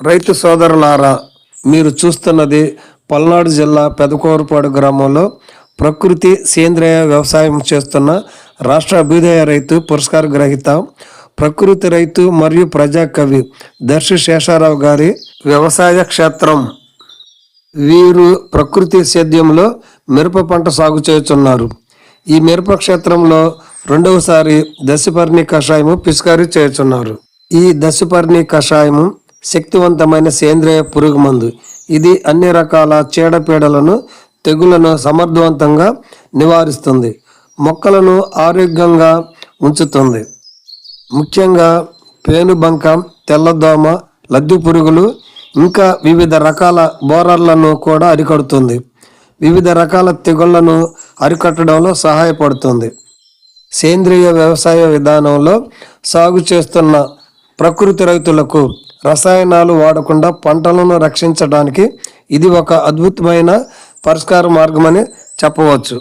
రైతు సోదరులారా, మీరు చూస్తున్నది పల్నాడు జిల్లా పెదకూరుపాడు గ్రామంలో ప్రకృతి సేంద్రియ వ్యవసాయం చేస్తున్న రాష్ట్ర అభ్యుదయ రైతు పురస్కార గ్రహీత, ప్రకృతి రైతు మరియు ప్రజాకవి దర్శి శేషారావు గారి వ్యవసాయ క్షేత్రం. వీరు ప్రకృతి సేద్యంలో మిరప పంట సాగు చేస్తున్నారు. ఈ మిరప క్షేత్రంలో రెండవసారి దశపర్ణి కషాయము పిచికారీ చేస్తున్నారు. ఈ దశపర్ణి కషాయము శక్తివంతమైన సేంద్రియ పురుగు మందు. ఇది అన్ని రకాల చీడపీడలను, తెగులను సమర్థవంతంగా నివారిస్తుంది. మొక్కలను ఆరోగ్యంగా ఉంచుతుంది. ముఖ్యంగా పేనుబంక, తెల్లదోమ, లద్ది పురుగులు ఇంకా వివిధ రకాల బోరర్లను కూడా అరికడుతుంది. వివిధ రకాల తెగుళ్లను అరికట్టడంలో సహాయపడుతుంది. సేంద్రియ వ్యవసాయ విధానంలో సాగు చేస్తున్న ప్రకృతి రైతులకు రసాయనాలు వాడకుండా పంటలను రక్షించడానికి ఇది ఒక అద్భుతమైన పరిష్కార మార్గమని చెప్పవచ్చు.